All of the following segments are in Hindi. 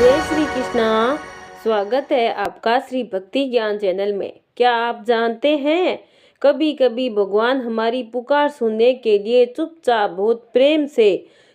जय श्री कृष्णा। स्वागत है आपका श्री भक्ति ज्ञान चैनल में। क्या आप जानते हैं, कभी कभी भगवान हमारी पुकार सुनने के लिए चुपचाप बहुत प्रेम से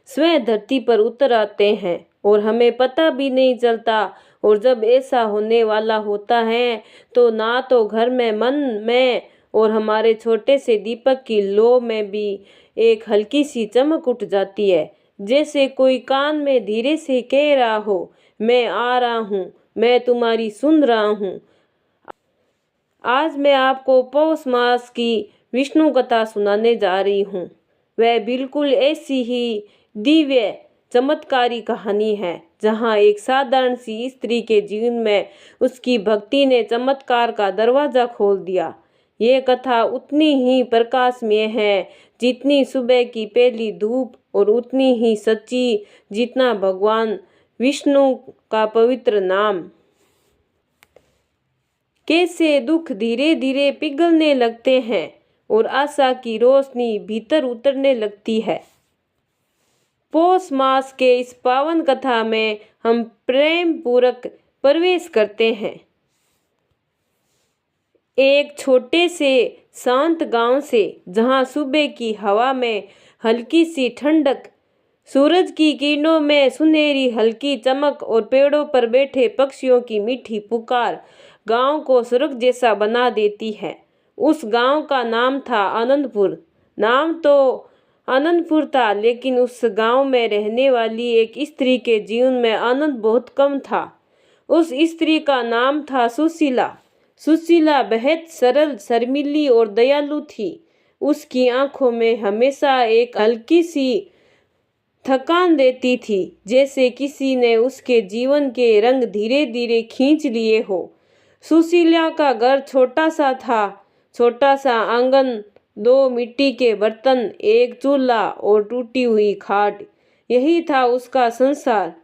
स्वयं धरती पर उतर आते हैं और हमें पता भी नहीं चलता। और जब ऐसा होने वाला होता है तो ना तो घर में, मन में और हमारे छोटे से दीपक की लौ में भी एक हल्की सी चमक उठ जाती है, जैसे कोई कान में धीरे से कह रहा हो, मैं आ रहा हूँ, मैं तुम्हारी सुन रहा हूँ। आज मैं आपको पौष मास की विष्णु कथा सुनाने जा रही हूँ। वह बिल्कुल ऐसी ही दिव्य चमत्कारी कहानी है, जहाँ एक साधारण सी स्त्री के जीवन में उसकी भक्ति ने चमत्कार का दरवाजा खोल दिया। ये कथा उतनी ही प्रकाशमय है जितनी सुबह की पहली धूप, और उतनी ही सच्ची जितना भगवान विष्णु का पवित्र नाम। कैसे दुख धीरे धीरे पिघलने लगते हैं और आशा की रोशनी भीतर उतरने लगती है। पौष मास के इस पावन कथा में हम प्रेम पूर्वक प्रवेश करते हैं। एक छोटे से शांत गांव से, जहां सुबह की हवा में हल्की सी ठंडक, सूरज की किरणों में सुनहरी हल्की चमक और पेड़ों पर बैठे पक्षियों की मीठी पुकार गांव को स्वर्ग जैसा बना देती है। उस गांव का नाम था आनंदपुर। नाम तो आनंदपुर था, लेकिन उस गांव में रहने वाली एक स्त्री के जीवन में आनंद बहुत कम था। उस स्त्री का नाम था सुशीला। सुशीला बेहद सरल, शर्मीली और दयालु थी। उसकी आंखों में हमेशा एक हल्की सी थकान देती थी, जैसे किसी ने उसके जीवन के रंग धीरे धीरे खींच लिए हो। सुशीला का घर छोटा सा था। छोटा सा आंगन, दो मिट्टी के बर्तन, एक चूल्हा और टूटी हुई खाट, यही था उसका संसार।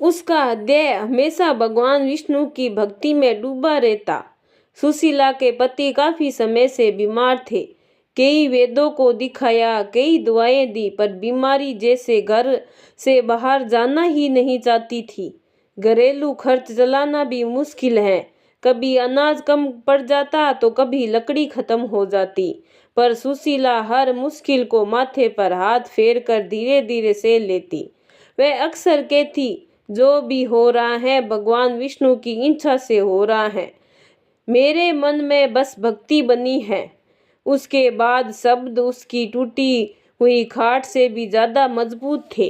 उसका हृदय हमेशा भगवान विष्णु की भक्ति में डूबा रहता। सुशीला के पति काफी समय से बीमार थे। कई वेदों को दिखाया, कई दुआएं दी, पर बीमारी जैसे घर से बाहर जाना ही नहीं चाहती थी। घरेलू खर्च चलाना भी मुश्किल है। कभी अनाज कम पड़ जाता तो कभी लकड़ी खत्म हो जाती, पर सुशीला हर मुश्किल को माथे पर हाथ फेर कर धीरे धीरे सह लेती। वह अक्सर कहती, जो भी हो रहा है भगवान विष्णु की इच्छा से हो रहा है, मेरे मन में बस भक्ति बनी है। उसके बाद शब्द उसकी टूटी हुई खाट से भी ज्यादा मजबूत थे।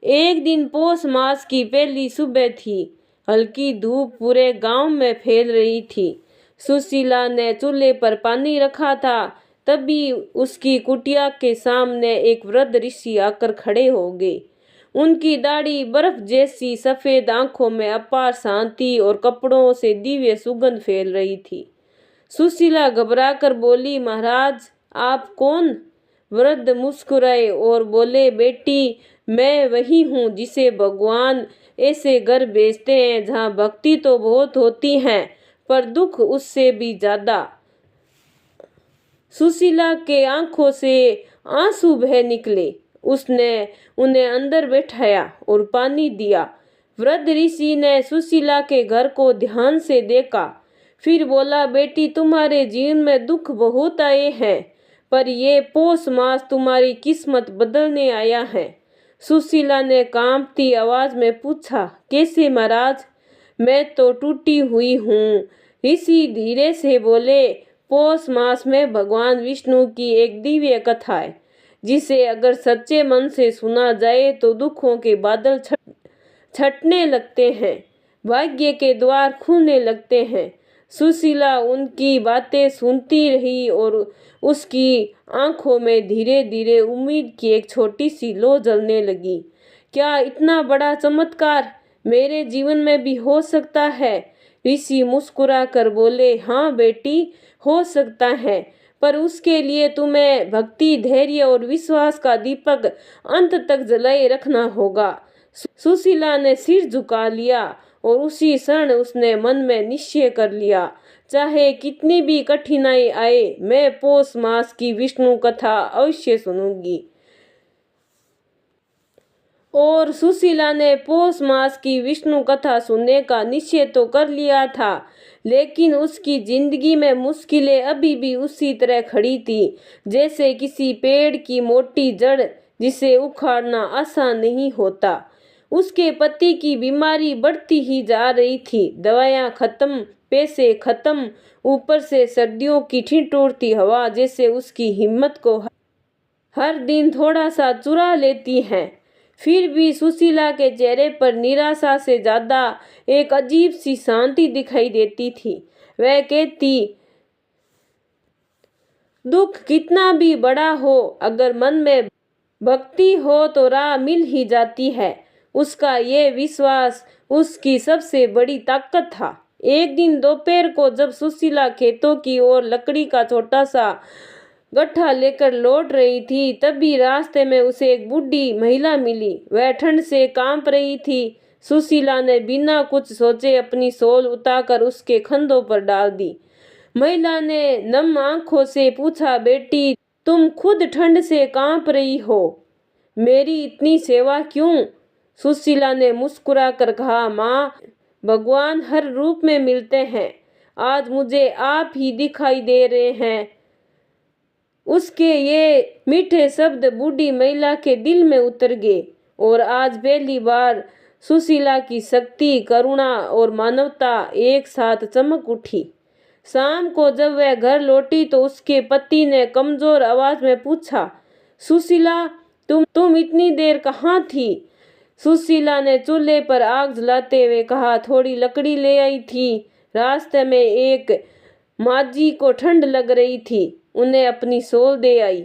एक दिन पौष मास की पहली सुबह थी। हल्की धूप पूरे गांव में फैल रही थी। सुशीला ने चूल्हे पर पानी रखा था, तभी उसकी कुटिया के सामने एक वृद्ध ऋषि आकर खड़े हो गए। उनकी दाढ़ी बर्फ जैसी सफेद, आंखों में अपार शांति और कपड़ों से दिव्य सुगंध फैल रही थी। सुशीला घबराकर बोली, महाराज आप कौन? वृद्ध मुस्कुराए और बोले, बेटी मैं वही हूँ जिसे भगवान ऐसे घर भेजते हैं जहाँ भक्ति तो बहुत होती है, पर दुख उससे भी ज्यादा। सुशीला के आंखों से आंसू बह निकले। उसने उन्हें अंदर बैठाया और पानी दिया। वृद्ध ऋषि ने सुशीला के घर को ध्यान से देखा, फिर बोला, बेटी तुम्हारे जीवन में दुख बहुत आए हैं, पर ये पौष मास तुम्हारी किस्मत बदलने आया है। सुशीला ने कांपती आवाज में पूछा, कैसे महाराज? मैं तो टूटी हुई हूँ। ऋषि धीरे से बोले, पौष मास में भगवान विष्णु की एक दिव्य कथा है, जिसे अगर सच्चे मन से सुना जाए तो दुखों के बादल छटने लगते हैं, भाग्य के द्वार खुलने लगते हैं। सुशीला उनकी बातें सुनती रही और उसकी आंखों में धीरे धीरे उम्मीद की एक छोटी सी लौ जलने लगी। क्या इतना बड़ा चमत्कार मेरे जीवन में भी हो सकता है? ऋषि मुस्कुरा कर बोले, हाँ बेटी, हो सकता है, पर उसके लिए तुम्हें भक्ति, धैर्य और विश्वास का दीपक अंत तक जलाए रखना होगा। सुशीला ने सिर झुका लिया और उसी क्षण उसने मन में निश्चय कर लिया, चाहे कितनी भी कठिनाई आए, मैं पौष मास की विष्णु कथा अवश्य सुनूंगी। और सुशीला ने पौष मास की विष्णु कथा सुनने का निश्चय तो कर लिया था, लेकिन उसकी जिंदगी में मुश्किलें अभी भी उसी तरह खड़ी थी, जैसे किसी पेड़ की मोटी जड़ जिसे उखाड़ना आसान नहीं होता। उसके पति की बीमारी बढ़ती ही जा रही थी, दवाइयाँ खत्म, पैसे खत्म, ऊपर से सर्दियों की ठिठुरती हवा जैसे उसकी हिम्मत को हर दिन थोड़ा सा चुरा लेती हैं। फिर भी सुशीला के चेहरे पर निराशा से ज्यादा एक अजीब सी शांति दिखाई देती थी। वह कहती, दुख कितना भी बड़ा हो, अगर मन में भक्ति हो तो राह मिल ही जाती है। उसका ये विश्वास उसकी सबसे बड़ी ताकत था। एक दिन दोपहर को जब सुशीला खेतों की ओर लकड़ी का छोटा सा गट्ठा लेकर लौट रही थी, तभी रास्ते में उसे एक बूढ़ी महिला मिली। वह ठंड से कांप रही थी। सुशीला ने बिना कुछ सोचे अपनी शॉल उतारकर उसके कंधों पर डाल दी। महिला ने नम आंखों से पूछा, बेटी, तुम खुद ठंड से कांप रही हो, मेरी इतनी सेवा क्यों? सुशीला ने मुस्कुराकर कहा, माँ, भगवान हर रूप में मिलते हैं। आज मुझे आप ही दिखाई दे रहे हैं। उसके ये मीठे शब्द बूढ़ी महिला के दिल में उतर गए और आज पहली बार सुशीला की शक्ति, करुणा और मानवता एक साथ चमक उठी। शाम को जब वह घर लौटी तो उसके पति ने कमजोर आवाज में पूछा, सुशीला, तुम इतनी देर कहाँ थी? सुशीला ने चूल्हे पर आग जलाते हुए कहा, थोड़ी लकड़ी ले आई थी। रास्ते में एक माजी को ठंड लग रही थी, उन्हें अपनी शॉल दे आई।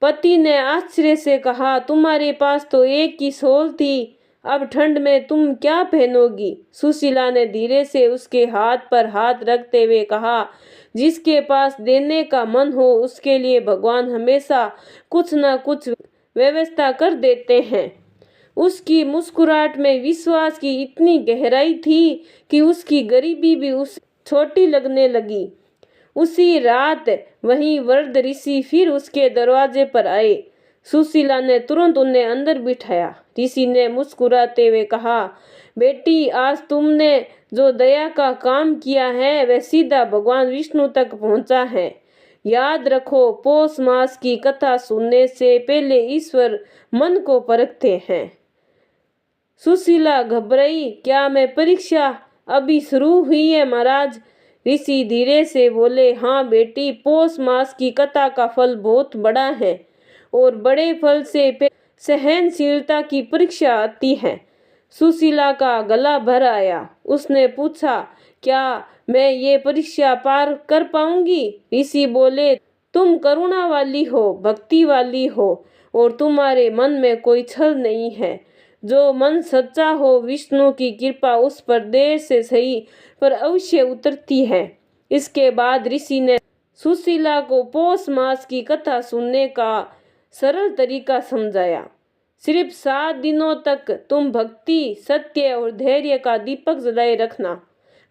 पति ने आश्चर्य से कहा, तुम्हारे पास तो एक ही शॉल थी, अब ठंड में तुम क्या पहनोगी? सुशीला ने धीरे से उसके हाथ पर हाथ रखते हुए कहा, जिसके पास देने का मन हो उसके लिए भगवान हमेशा कुछ न कुछ व्यवस्था कर देते हैं। उसकी मुस्कुराहट में विश्वास की इतनी गहराई थी कि उसकी गरीबी भी उस छोटी लगने लगी। उसी रात वही वृद्ध ऋषि फिर उसके दरवाजे पर आए। सुशीला ने तुरंत उन्हें अंदर बिठाया। ऋषि ने मुस्कुराते हुए कहा, बेटी, आज तुमने जो दया का काम किया है वह सीधा भगवान विष्णु तक पहुंचा है। याद रखो, पौष मास की कथा सुनने से पहले ईश्वर मन को परखते हैं। सुशीला घबराई, क्या मैं परीक्षा अभी शुरू हुई है महाराज? ऋषि धीरे से बोले, हाँ बेटी, पौष मास की कथा का फल बहुत बड़ा है और बड़े फल से सहनशीलता की परीक्षा आती है। सुशीला का गला भर आया। उसने पूछा, क्या मैं ये परीक्षा पार कर पाऊंगी? ऋषि बोले, तुम करुणा वाली हो, भक्ति वाली हो और तुम्हारे मन में कोई छल नहीं है। जो मन सच्चा हो, विष्णु की कृपा उस पर देर से सही पर अवश्य उतरती है। इसके बाद ऋषि ने सुशीला को पौष मास की कथा सुनने का सरल तरीका समझाया। सिर्फ 7 दिनों तक तुम भक्ति, सत्य और धैर्य का दीपक जलाए रखना,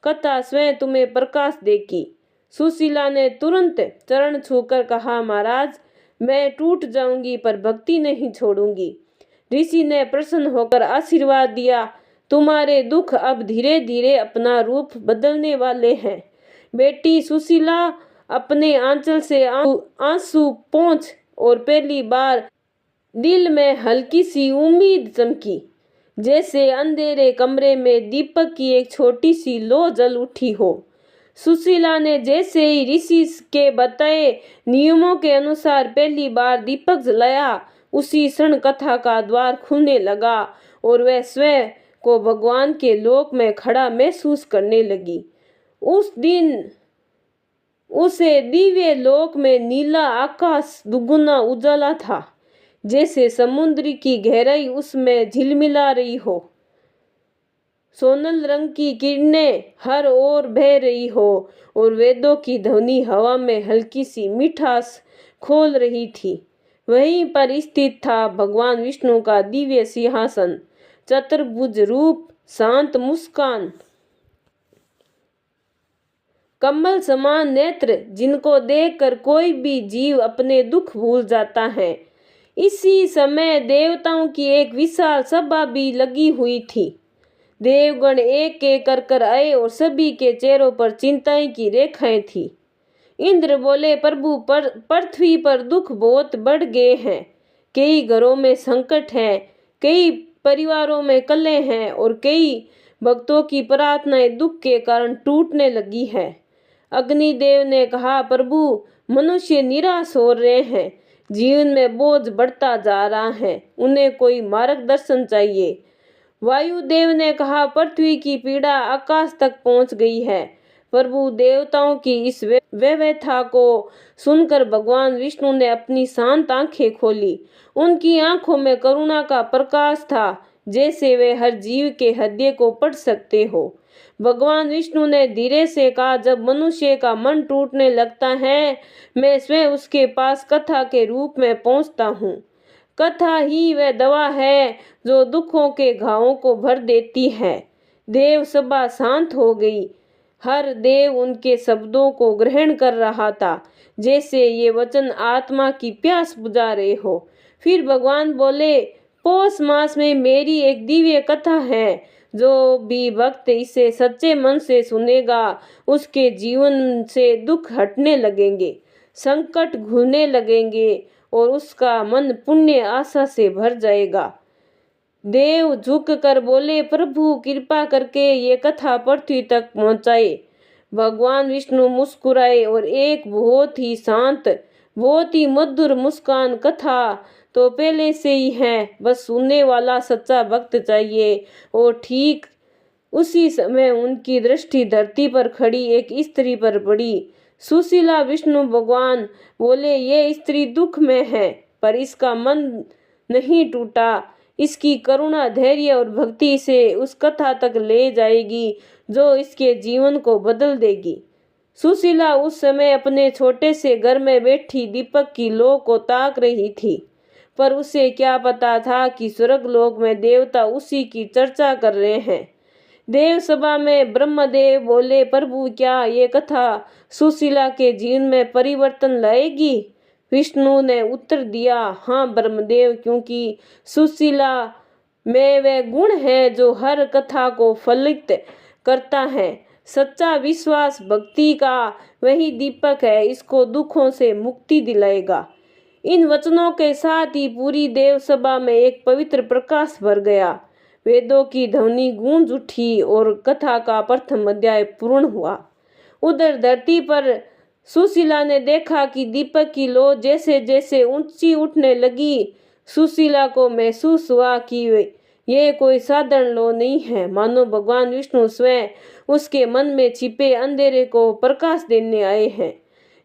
कथा स्वयं तुम्हें प्रकाश देगी। सुशीला ने तुरंत चरण छूकर कहा, महाराज, मैं टूट जाऊंगी पर भक्ति नहीं छोड़ूंगी। ऋषि ने प्रसन्न होकर आशीर्वाद दिया, तुम्हारे दुख अब धीरे धीरे अपना रूप बदलने वाले हैं। बेटी सुशीला, अपने आंचल से आंसू पोंछ। और पहली बार दिल में हल्की सी उम्मीद चमकी, जैसे अंधेरे कमरे में दीपक की एक छोटी सी लौ जल उठी हो। सुशीला ने जैसे ही ऋषि के बताए नियमों के अनुसार पहली बार दीपक जलाया, उसी क्षण कथा का द्वार खुलने लगा और वह स्वयं को भगवान के लोक में खड़ा महसूस करने लगी। उस दिन उसे दिव्य लोक में नीला आकाश दुगुना उजाला था, जैसे समुद्र की गहराई उसमें झिलमिला रही हो। सोनल रंग की किरणें हर ओर बह रही हो और वेदों की ध्वनि हवा में हल्की सी मिठास खोल रही थी। वहीं पर स्थित था भगवान विष्णु का दिव्य सिंहासन, चतुर्भुज रूप, शांत मुस्कान, कमल समान नेत्र, जिनको देखकर कोई भी जीव अपने दुख भूल जाता है। इसी समय देवताओं की एक विशाल सभा भी लगी हुई थी। देवगण एक एक कर आए और सभी के चेहरों पर चिंताएं की रेखाएं थी। इंद्र बोले, प्रभु, पर पृथ्वी पर दुख बहुत बढ़ गए हैं। कई घरों में संकट है, कई परिवारों में कलह हैं और कई भक्तों की प्रार्थनाएं दुख के कारण टूटने लगी है। अग्निदेव ने कहा, प्रभु, मनुष्य निराश हो रहे हैं, जीवन में बोझ बढ़ता जा रहा है, उन्हें कोई मार्गदर्शन चाहिए। वायुदेव ने कहा, पृथ्वी की पीड़ा आकाश तक पहुंच गई है। प्रभु, देवताओं की इस व्यथा को सुनकर भगवान विष्णु ने अपनी शांत आंखें खोली। उनकी आंखों में करुणा का प्रकाश था, जैसे वे हर जीव के हृदय को पढ़ सकते हो। भगवान विष्णु ने धीरे से कहा, जब मनुष्य का मन टूटने लगता है, मैं स्वयं उसके पास कथा के रूप में पहुंचता हूँ। कथा ही वह दवा है जो दुखों के घावों को भर देती है। देव सभा शांत हो गई। हर देव उनके शब्दों को ग्रहण कर रहा था, जैसे ये वचन आत्मा की प्यास बुझा रहे हो। फिर भगवान बोले, पौष मास में मेरी एक दिव्य कथा है। जो भी भक्त इसे सच्चे मन से सुनेगा, उसके जीवन से दुख हटने लगेंगे, संकट घुलने लगेंगे और उसका मन पुण्य आशा से भर जाएगा। देव झुक कर बोले, प्रभु, कृपा करके ये कथा पृथ्वी तक पहुंचाए। भगवान विष्णु मुस्कुराए और एक बहुत ही शांत, बहुत ही मधुर मुस्कान, कथा तो पहले से ही है, बस सुनने वाला सच्चा भक्त चाहिए। और ठीक उसी समय उनकी दृष्टि धरती पर खड़ी एक स्त्री पर पड़ी। सुशीला। विष्णु भगवान बोले, ये स्त्री दुख में है, पर इसका मन नहीं टूटा। इसकी करुणा, धैर्य और भक्ति से उस कथा तक ले जाएगी जो इसके जीवन को बदल देगी। सुशीला उस समय अपने छोटे से घर में बैठी दीपक की लौ को ताक रही थी, पर उसे क्या पता था कि स्वर्गलोक में देवता उसी की चर्चा कर रहे हैं। देव सभा में ब्रह्मदेव बोले, प्रभु, क्या ये कथा सुशीला के जीवन में परिवर्तन लाएगी? विष्णु ने उत्तर दिया, हाँ ब्रह्मदेव, क्योंकि सुशीला में वह गुण है जो हर कथा को फलित करता है। सच्चा विश्वास भक्ति का वही दीपक है, इसको दुखों से मुक्ति दिलाएगा। इन वचनों के साथ ही पूरी देव सभा में एक पवित्र प्रकाश भर गया। वेदों की ध्वनि गूंज उठी और कथा का प्रथम अध्याय पूर्ण हुआ। उधर धरती पर सुशीला ने देखा कि दीपक की लौ जैसे जैसे ऊंची उठने लगी। सुशीला को महसूस हुआ कि ये कोई साधारण लौ नहीं है, मानो भगवान विष्णु स्वयं उसके मन में छिपे अंधेरे को प्रकाश देने आए हैं।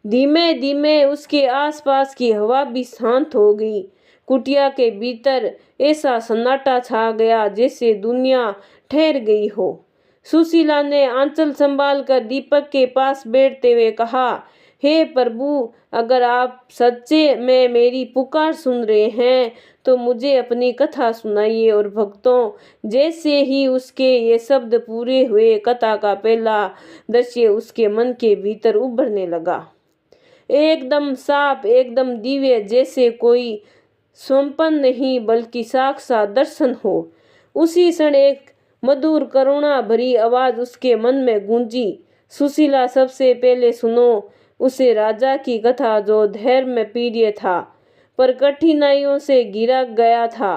धीमे धीमे उसके आसपास की हवा भी शांत हो गई। कुटिया के भीतर ऐसा सन्नाटा छा गया जैसे दुनिया ठहर गई हो। सुशीला ने आंचल संभाल कर दीपक के पास बैठते हुए कहा, हे प्रभु, अगर आप सच्चे में मेरी पुकार सुन रहे हैं तो मुझे अपनी कथा सुनाइए। और भक्तों, जैसे ही उसके ये शब्द पूरे हुए, कथा का पहला दृश्य उसके मन के भीतर उभरने लगा। एकदम साफ, एकदम दिव्य, जैसे कोई स्वप्न नहीं बल्कि साक्षात दर्शन हो। उसी क्षण एक मधुर करुणा भरी आवाज उसके मन में गूंजी, सुशीला, सबसे पहले सुनो उसे राजा की कथा जो धैर्य में प्रिय था पर कठिनाइयों से घिरा गया था।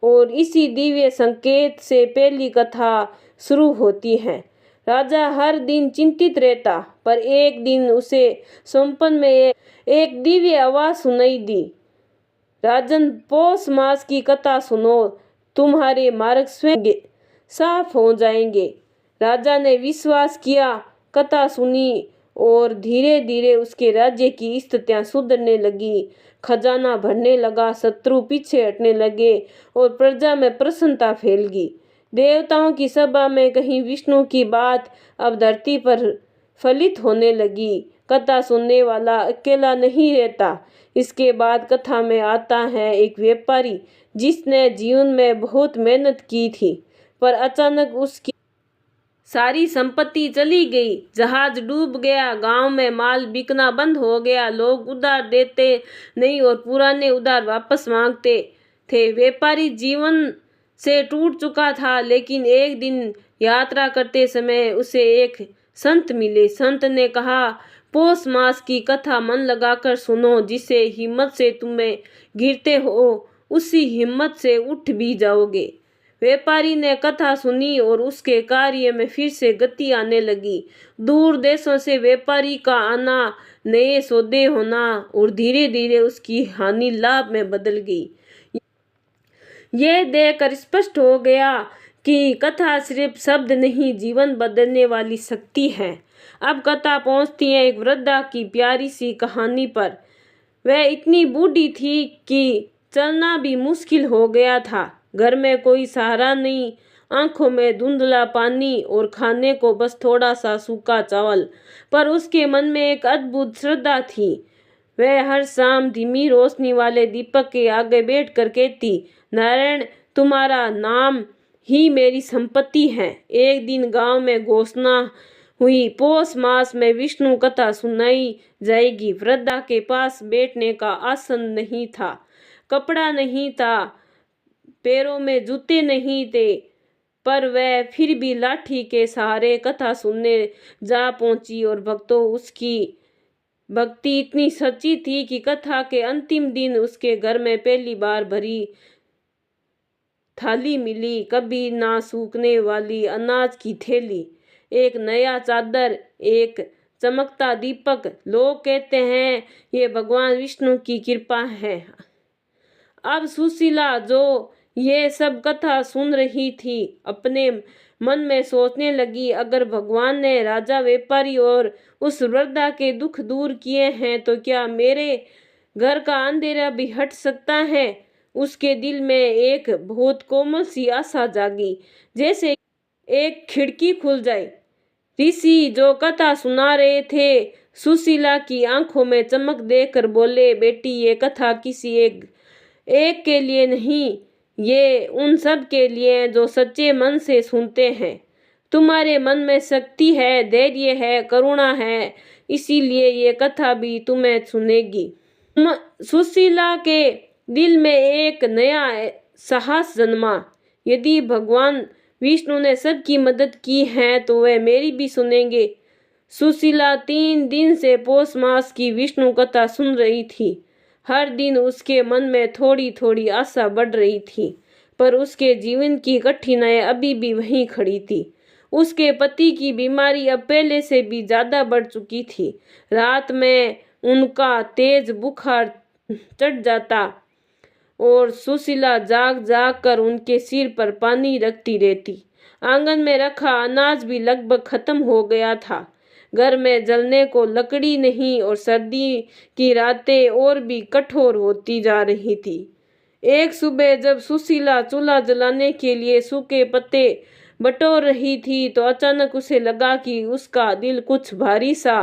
और इसी दिव्य संकेत से पहली कथा शुरू होती है। राजा हर दिन चिंतित रहता, पर एक दिन उसे स्वप्न में एक दिव्य आवाज सुनाई दी, राजन, पौष मास की कथा सुनो, तुम्हारे मार्ग स्वयं साफ हो जाएंगे। राजा ने विश्वास किया, कथा सुनी और धीरे धीरे उसके राज्य की स्थितियां सुधरने लगी। खजाना भरने लगा, शत्रु पीछे हटने लगे और प्रजा में प्रसन्नता फैल गई। देवताओं की सभा में कहीं विष्णु की बात अब धरती पर फलित होने लगी। कथा सुनने वाला अकेला नहीं रहता। इसके बाद कथा में आता है एक व्यापारी जिसने जीवन में बहुत मेहनत की थी, पर अचानक उसकी सारी संपत्ति चली गई, जहाज डूब गया, गांव में माल बिकना बंद हो गया, लोग उधार देते नहीं और पुराने उधार वापस मांगते थे। व्यापारी जीवन से टूट चुका था। लेकिन एक दिन यात्रा करते समय उसे एक संत मिले। संत ने कहा, पौष मास की कथा मन लगाकर सुनो, जिसे हिम्मत से तुम्हें गिरते हो उसी हिम्मत से उठ भी जाओगे। व्यापारी ने कथा सुनी और उसके कार्य में फिर से गति आने लगी। दूर देशों से व्यापारी का आना, नए सौदे होना और धीरे धीरे उसकी हानि लाभ में बदल गई। यह देखकर स्पष्ट हो गया कि कथा सिर्फ शब्द नहीं, जीवन बदलने वाली शक्ति है। अब कथा पहुंचती है एक वृद्धा की प्यारी सी कहानी पर। वह इतनी बूढ़ी थी कि चलना भी मुश्किल हो गया था। घर में कोई सहारा नहीं, आंखों में धुंधला पानी और खाने को बस थोड़ा सा सूखा चावल। पर उसके मन में एक अद्भुत श्रद्धा थी। वह हर शाम धीमी रोशनी वाले दीपक के आगे बैठकर कहती, नारायण, तुम्हारा नाम ही मेरी संपत्ति है। एक दिन गांव में घोषणा हुई, पौष मास में विष्णु कथा सुनाई जाएगी। वृद्धा के पास बैठने का आसन नहीं था, कपड़ा नहीं था, पैरों में जूते नहीं थे, पर वह फिर भी लाठी के सहारे कथा सुनने जा पहुंची। और भक्तों, उसकी भक्ति इतनी सच्ची थी कि कथा के अंतिम दिन उसके घर में पहली बार भरी थाली मिली, कभी ना सूखने वाली अनाज की थैली, एक नया चादर, एक चमकता दीपक। लोग कहते हैं ये भगवान विष्णु की कृपा है। अब सुशीला, जो ये सब कथा सुन रही थी, अपने मन में सोचने लगी, अगर भगवान ने राजा, व्यापारी और उस वृद्धा के दुख दूर किए हैं तो क्या मेरे घर का अंधेरा भी हट सकता है। उसके दिल में एक बहुत कोमल सी आशा जागी, जैसे एक खिड़की खुल जाए। ऋषि जो कथा सुना रहे थे, सुशीला की आंखों में चमक देखकर बोले, बेटी, ये कथा किसी एक के लिए नहीं, ये उन सब के लिए जो सच्चे मन से सुनते हैं। तुम्हारे मन में शक्ति है, धैर्य है, करुणा है, इसीलिए ये कथा भी तुम्हें सुनेगी। सुशीला के दिल में एक नया साहस जन्मा। यदि भगवान विष्णु ने सबकी मदद की है तो वह मेरी भी सुनेंगे। सुशीला 3 दिन से पौष मास की विष्णु कथा सुन रही थी। हर दिन उसके मन में थोड़ी थोड़ी आशा बढ़ रही थी, पर उसके जीवन की कठिनाइयां अभी भी वहीं खड़ी थी। उसके पति की बीमारी अब पहले से भी ज्यादा बढ़ चुकी थी। रात में उनका तेज बुखार चढ़ जाता और सुशीला जाग जाग कर उनके सिर पर पानी रखती रहती। आंगन में रखा अनाज भी लगभग खत्म हो गया था। घर में जलने को लकड़ी नहीं और सर्दी की रातें और भी कठोर होती जा रही थी। एक सुबह जब सुशीला चूल्हा जलाने के लिए सूखे पत्ते बटोर रही थी तो अचानक उसे लगा कि उसका दिल कुछ भारी सा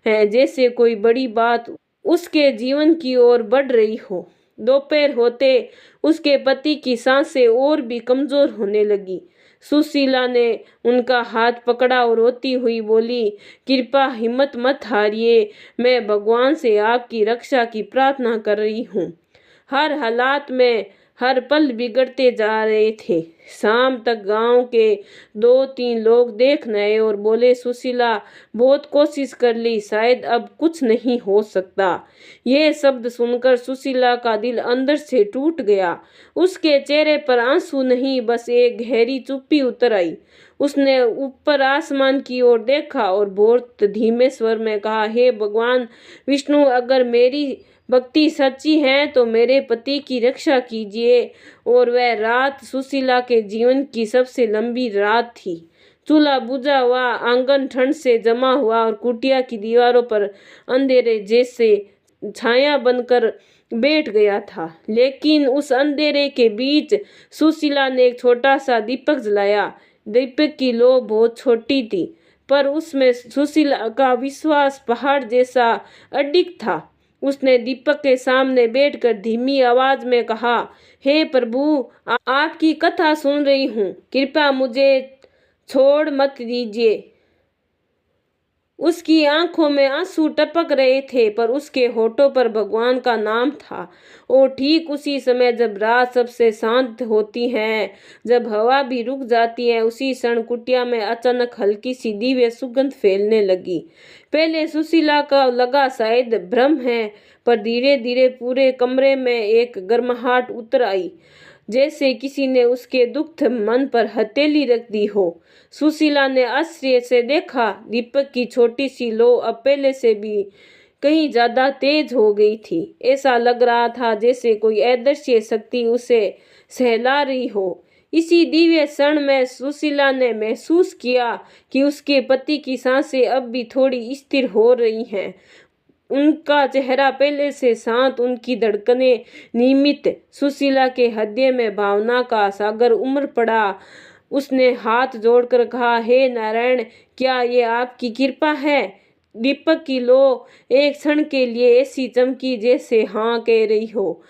है, जैसे कोई बड़ी बात उसके जीवन की ओर बढ़ रही हो। दोपहर होते उसके पति की सांसें और भी कमजोर होने लगी। सुशीला ने उनका हाथ पकड़ा और रोती हुई बोली, कृपा हिम्मत मत हारिए, मैं भगवान से आपकी रक्षा की प्रार्थना कर रही हूँ। हर हालात में हर पल बिगड़ते जा रहे थे। शाम तक गांव के 2-3 लोग देखने आए और बोले, सुशीला, बहुत कोशिश कर ली, शायद अब कुछ नहीं हो सकता। ये शब्द सुनकर सुशीला का दिल अंदर से टूट गया। उसके चेहरे पर आंसू नहीं, बस एक गहरी चुप्पी उतर आई। उसने ऊपर आसमान की ओर देखा और बहुत धीमे स्वर में कहा, हे भगवान विष्णु, अगर मेरी भक्ति सच्ची है तो मेरे पति की रक्षा कीजिए। और वह रात सुशीला के जीवन की सबसे लंबी रात थी। चूल्हा बुझा हुआ, आंगन ठंड से जमा हुआ और कुटिया की दीवारों पर अंधेरे जैसे छाया बनकर बैठ गया था। लेकिन उस अंधेरे के बीच सुशीला ने एक छोटा सा दीपक जलाया। दीपक की लौ बहुत छोटी थी, पर उसमें सुशीला का विश्वास पहाड़ जैसा अडिग था। उसने दीपक के सामने बैठकर धीमी आवाज में कहा, हे प्रभु, आपकी कथा सुन रही हूँ, कृपया मुझे छोड़ मत दीजिए। उसकी आंखों में आंसू टपक रहे थे, पर उसके होठों पर भगवान का नाम था। और ठीक उसी समय जब रात सबसे शांत होती है, जब हवा भी रुक जाती है, उसी क्षण कुटिया में अचानक हल्की सी दिव्य सुगंध फैलने लगी। पहले सुशीला का लगा शायद भ्रम है, पर धीरे धीरे पूरे कमरे में एक गर्माहट उतर आई, जैसे किसी ने उसके दुख मन पर हथेली रख दी हो। सुशीला ने आश्चर्य से देखा, दीपक की छोटी सी लौ अब पहले से भी कहीं ज्यादा तेज हो गई थी। ऐसा लग रहा था जैसे कोई अदृश्य शक्ति उसे सहला रही हो। इसी दिव्य क्षण में सुशीला ने महसूस किया कि उसके पति की सांसें अब भी थोड़ी स्थिर हो रही हैं। उनका चेहरा पहले से शांत, उनकी धड़कनें नियमित। सुशीला के हृदय में भावना का सागर उमड़ पड़ा। उसने हाथ जोड़कर कहा, हे नारायण, क्या ये आपकी कृपा है? दीपक की लौ एक क्षण के लिए ऐसी चमकी जैसे हाँ कह रही हो।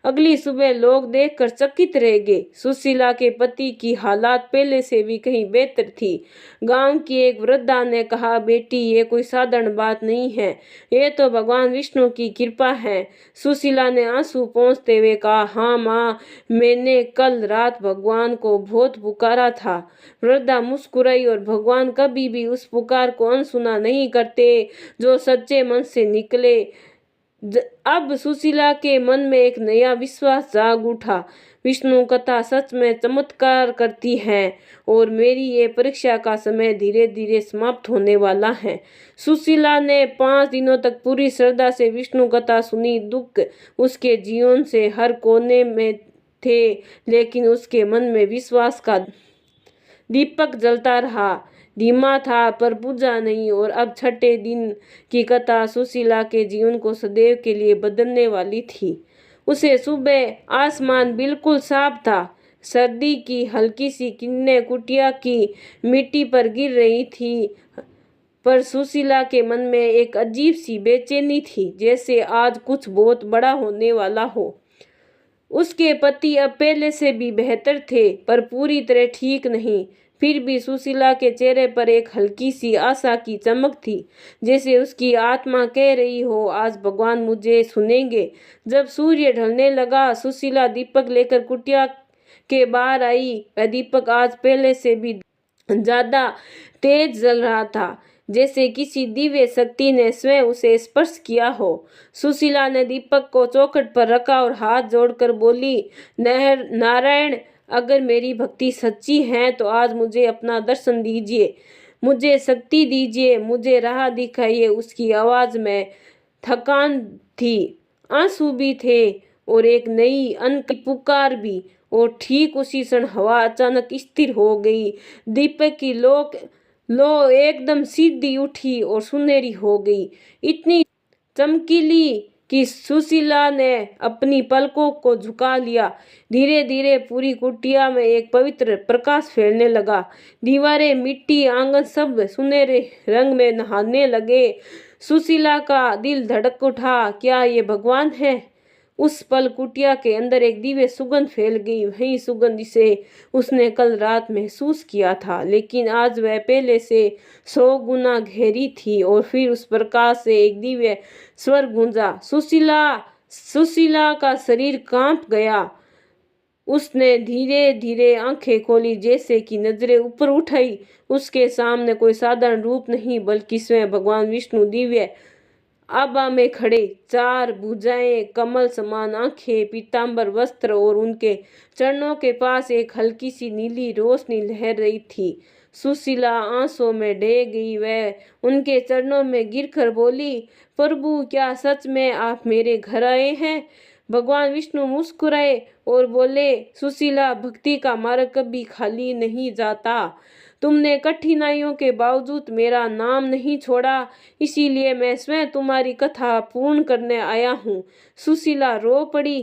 अगली सुबह लोग देखकर चकित रह गए। सुशीला के पति की हालात पहले से भी कहीं बेहतर थी। गांव की एक वृद्धा ने कहा, बेटी, ये कोई साधारण बात नहीं है, ये तो भगवान विष्णु की कृपा है। सुशीला ने आंसू पोंछते हुए कहा, हाँ माँ, मैंने कल रात भगवान को बहुत पुकारा था। वृद्धा मुस्कुराई, और भगवान कभी भी उस पुकार को अनसुना नहीं करते जो सच्चे मन से निकले। अब सुशीला के मन में एक नया विश्वास जाग उठा। विष्णु कथा सच में चमत्कार करती है, और मेरी ये परीक्षा का समय धीरे धीरे समाप्त होने वाला है। सुशीला ने 5 दिनों तक पूरी श्रद्धा से विष्णु कथा सुनी। दुख उसके जीवन से हर कोने में थे, लेकिन उसके मन में विश्वास का दीपक जलता रहा। धीमा था पर बुझा नहीं। और अब छठे दिन की कथा सुशीला के जीवन को सदैव के लिए बदलने वाली थी। उसे सुबह आसमान बिल्कुल साफ था। सर्दी की हल्की सी किरणें कुटिया की मिट्टी पर गिर रही थी, पर सुशीला के मन में एक अजीब सी बेचैनी थी, जैसे आज कुछ बहुत बड़ा होने वाला हो। उसके पति अब पहले से भी बेहतर थे, पर पूरी तरह ठीक नहीं। फिर भी सुशीला के चेहरे पर एक हल्की सी आशा की चमक थी, जैसे उसकी आत्मा कह रही हो, आज भगवान मुझे सुनेंगे। जब सूर्य ढलने लगा, सुशीला दीपक लेकर कुटिया के बाहर आई। वह दीपक आज पहले से भी ज्यादा तेज जल रहा था, जैसे किसी दिव्य शक्ति ने स्वयं उसे स्पर्श किया हो। सुशीला ने दीपक को चौखट पर रखा और हाथ जोड़कर बोली, नारायण, अगर मेरी भक्ति सच्ची है तो आज मुझे अपना दर्शन दीजिए, मुझे शक्ति दीजिए, मुझे राह दिखाइए। उसकी आवाज में थकान थी, आंसू भी थे, और एक नई अन्न की पुकार भी। और ठीक उसी क्षण हवा अचानक स्थिर हो गई। दीपक की लो एकदम सीधी उठी और सुनहरी हो गई, इतनी चमकीली कि सुशीला ने अपनी पलकों को झुका लिया। धीरे धीरे पूरी कुटिया में एक पवित्र प्रकाश फैलने लगा। दीवारें, मिट्टी, आंगन सब सुनहरे रंग में नहाने लगे। सुशीला का दिल धड़क उठा, क्या ये भगवान है? उस पल कुटिया के अंदर एक दिव्य सुगंध फैल गई, वही सुगंध जिसे उसने कल रात महसूस किया था, लेकिन आज वह पहले से 100 गुना गहरी थी। और फिर उस प्रकाश से एक दिव्य स्वर गूंजा, सुशीला। सुशीला का शरीर कांप गया। उसने धीरे धीरे आंखें खोली, जैसे कि नजरें ऊपर उठाई। उसके सामने कोई साधारण रूप नहीं, बल्कि स्वयं भगवान विष्णु दिव्य आभा में खड़े। 4 भुजाएं, कमल समान आंखें, पीतांबर वस्त्र, और उनके चरणों के पास एक हल्की सी नीली रोशनी लहर रही थी। सुशीला आंसुओं में ढह गई। वह उनके चरणों में गिरकर बोली, प्रभु, क्या सच में आप मेरे घर आए हैं? भगवान विष्णु मुस्कुराए और बोले, सुशीला, भक्ति का मार्ग कभी खाली नहीं जाता। तुमने कठिनाइयों के बावजूद मेरा नाम नहीं छोड़ा, इसीलिए मैं स्वयं तुम्हारी कथा पूर्ण करने आया हूँ। सुशीला रो पड़ी,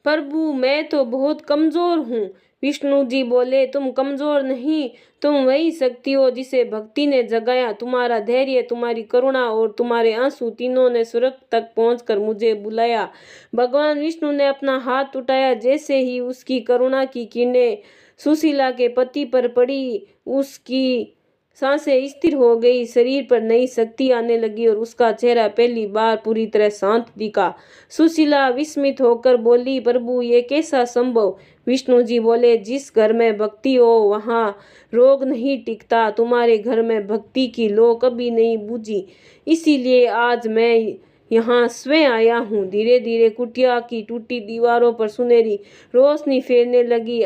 प्रभु, मैं तो बहुत कमजोर हूँ। विष्णु जी बोले, तुम कमजोर नहीं, तुम वही शक्ति हो जिसे भक्ति ने जगाया। तुम्हारा धैर्य, तुम्हारी करुणा और तुम्हारे आंसू, तीनों ने स्वर्ग तक पहुंचकर मुझे बुलाया। भगवान विष्णु ने अपना हाथ उठाया। जैसे ही उसकी करुणा की किरणें सुशीला के पति पर पड़ी उसकी सांसें स्थिर हो गई, शरीर पर नई शक्ति आने लगी और उसका चेहरा पहली बार पूरी तरह शांत दिखा। सुशीला विस्मित होकर बोली, प्रभु ये कैसा संभव? विष्णु जी बोले, जिस घर में भक्ति हो वहाँ रोग नहीं टिकता। तुम्हारे घर में भक्ति की लौ कभी नहीं बुझी, इसीलिए आज मैं यहाँ स्वयं आया हूँ। धीरे धीरे कुटिया की टूटी दीवारों पर सुनहरी रोशनी फैलने लगी।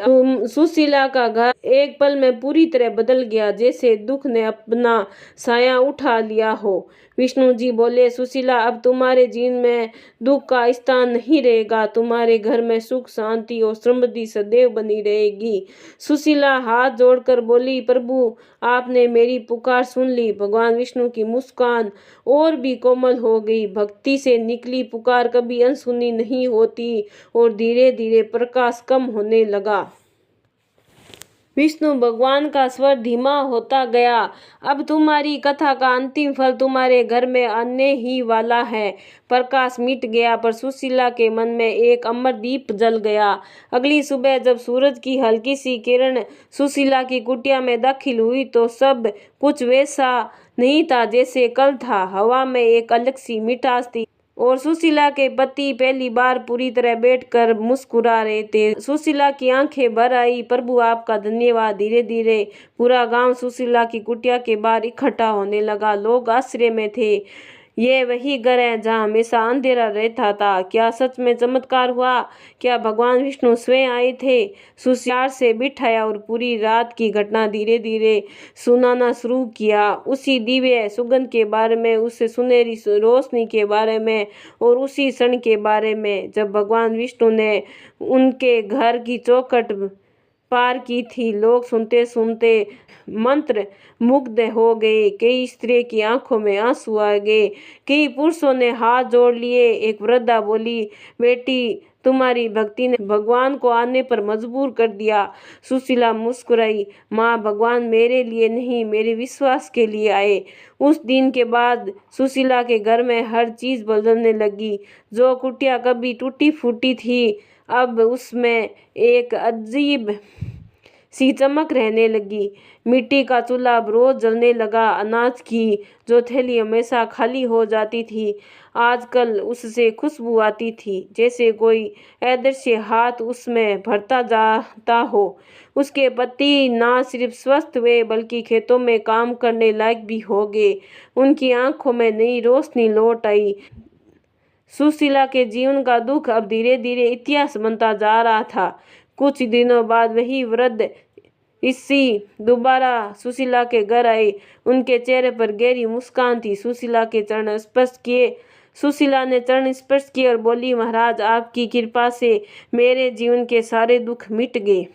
सुशीला का घर एक पल में पूरी तरह बदल गया, जैसे दुख ने अपना साया उठा लिया हो। विष्णु जी बोले, सुशीला अब तुम्हारे जीवन में दुख का स्थान नहीं रहेगा। तुम्हारे घर में सुख, शांति और समृद्धि सदैव बनी रहेगी। सुशीला हाथ जोड़कर बोली, प्रभु आपने मेरी पुकार सुन ली। भगवान विष्णु की मुस्कान और भी कोमल हो गई। भक्ति से निकली पुकार कभी अनसुनी नहीं होती और धीरे धीरे प्रकाश कम होने लगा। विष्णु भगवान का स्वर धीमा होता गया। अब तुम्हारी कथा का अंतिम फल तुम्हारे घर में आने ही वाला है। प्रकाश मिट गया, पर सुशीला के मन में एक अमर दीप जल गया। अगली सुबह जब सूरज की हल्की सी किरण सुशीला की कुटिया में दाखिल हुई तो सब कुछ वैसा नहीं था जैसे कल था। हवा में एक अलग सी मिठास थी और सुशीला के पति पहली बार पूरी तरह बैठकर मुस्कुरा रहे थे। सुशीला की आंखें भर आई, प्रभु आपका धन्यवाद। धीरे धीरे पूरा गांव सुशीला की कुटिया के बाहर इकट्ठा होने लगा। लोग आश्चर्य में थे, ये वही घर है जहाँ हमेशा अंधेरा रहता था। क्या सच में चमत्कार हुआ? क्या भगवान विष्णु स्वयं आए थे? सुशीला से बिठाया और पूरी रात की घटना धीरे धीरे सुनाना शुरू किया। उसी दिव्य सुगंध के बारे में, उससे सुनहरी रोशनी के बारे में और उसी क्षण के बारे में जब भगवान विष्णु ने उनके घर की चौखट पार की थी। लोग सुनते सुनते मंत्र मुग्ध हो गए। कई स्त्रियों की आंखों में आंसू आ गए, कई पुरुषों ने हाथ जोड़ लिए। एक वृद्धा बोली, बेटी तुम्हारी भक्ति ने भगवान को आने पर मजबूर कर दिया। सुशीला मुस्कुराई, माँ भगवान मेरे लिए नहीं, मेरे विश्वास के लिए आए। उस दिन के बाद सुशीला के घर में हर चीज बदलने लगी। जो कुटिया कभी टूटी फूटी थी अब उसमें एक अजीब सी चमक रहने लगी। मिट्टी का चूल्हा रोज जलने लगा। अनाज की जो थैली हमेशा खाली हो जाती थी आजकल उससे खुशबू आती थी, जैसे कोई अदृश्य हाथ उसमें भरता जाता हो। उसके पति ना सिर्फ स्वस्थ हुए बल्कि खेतों में काम करने लायक भी हो गए। उनकी आंखों में नई रोशनी लौट आई। सुशीला के जीवन का दुख अब धीरे धीरे इतिहास बनता जा रहा था। कुछ दिनों बाद वही वृद्ध ऋषि दोबारा सुशीला के घर आए। उनके चेहरे पर गहरी मुस्कान थी। सुशीला ने चरण स्पर्श किए और बोली, महाराज आपकी कृपा से मेरे जीवन के सारे दुख मिट गए।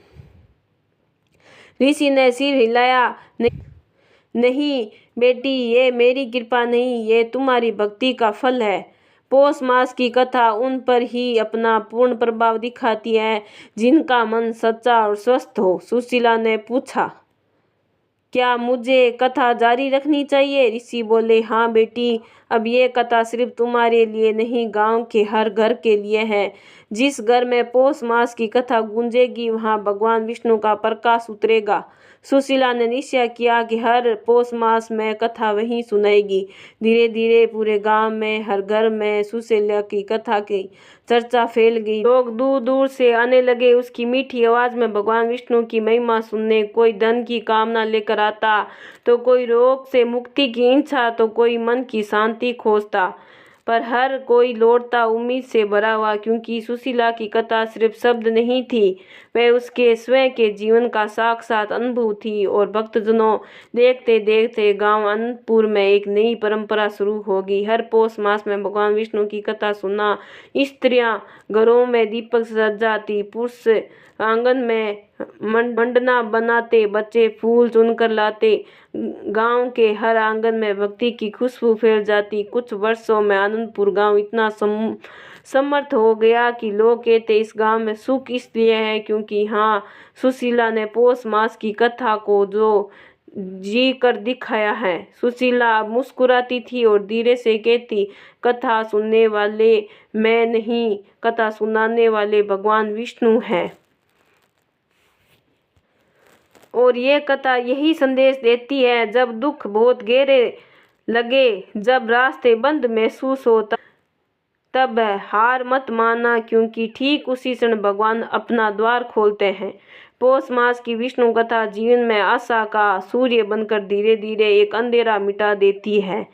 ऋषि ने सिर हिलाया, नहीं बेटी, ये मेरी कृपा नहीं, ये तुम्हारी भक्ति का फल है। पौष मास की कथा उन पर ही अपना पूर्ण प्रभाव दिखाती है जिनका मन सच्चा और स्वस्थ हो। सुशीला ने पूछा, क्या मुझे कथा जारी रखनी चाहिए? ऋषि बोले, हाँ बेटी, अब ये कथा सिर्फ तुम्हारे लिए नहीं, गांव के हर घर के लिए है। जिस घर में पौष मास की कथा गूंजेगी वहां भगवान विष्णु का प्रकाश उतरेगा। सुशीला ने निश्चय किया कि हर पौष मास में कथा वहीं सुनाएगी। धीरे धीरे पूरे गांव में हर घर में सुशीला की कथा की चर्चा फैल गई। लोग दूर दूर से आने लगे उसकी मीठी आवाज में भगवान विष्णु की महिमा सुनने। कोई धन की कामना लेकर आता, तो कोई रोग से मुक्ति की इच्छा, तो कोई मन की शांति खोजता, पर हर कोई लौटता उम्मीद से भरा हुआ, क्योंकि सुशीला की कथा सिर्फ शब्द नहीं थी, वह उसके स्वयं के जीवन का साक्षात अनुभव थी। और भक्तजनों, देखते देखते गांव अनंतपुर में एक नई परंपरा शुरू होगी। हर पौष मास में भगवान विष्णु की कथा सुनना। स्त्रियां घरों में दीपक सजाती, पुरुष आंगन में मंडना बनाते, बच्चे फूल चुनकर लाते। गांव के हर आंगन में भक्ति की खुशबू फैल जाती। कुछ वर्षों में आनंदपुर गांव इतना समर्थ हो गया कि लोग कहते इस गांव में सुख इसलिए है क्योंकि हाँ, सुशीला ने पौष मास की कथा को जो जी कर दिखाया है। सुशीला मुस्कुराती थी और धीरे से कहती, कथा सुनने वाले मैं नहीं, कथा सुनाने वाले भगवान विष्णु हैं। और ये कथा यही संदेश देती है, जब दुख बहुत गहरे लगे, जब रास्ते बंद महसूस हो, तब हार मत मानना, क्योंकि ठीक उसी क्षण भगवान अपना द्वार खोलते हैं। पौष मास की विष्णु कथा जीवन में आशा का सूर्य बनकर धीरे धीरे एक अंधेरा मिटा देती है।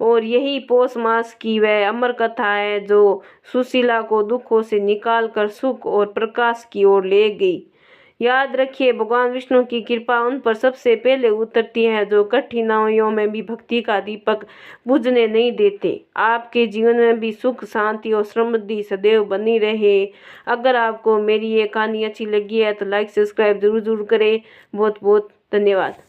और यही पौष मास की वह अमर कथा है जो सुशीला को दुखों से निकालकर सुख और प्रकाश की ओर ले गई। याद रखिए, भगवान विष्णु की कृपा उन पर सबसे पहले उतरती है जो कठिनाइयों में भी भक्ति का दीपक बुझने नहीं देते। आपके जीवन में भी सुख, शांति और समृद्धि सदैव बनी रहे। अगर आपको मेरी ये कहानी अच्छी लगी है तो लाइक सब्सक्राइब जरूर करें। बहुत बहुत धन्यवाद।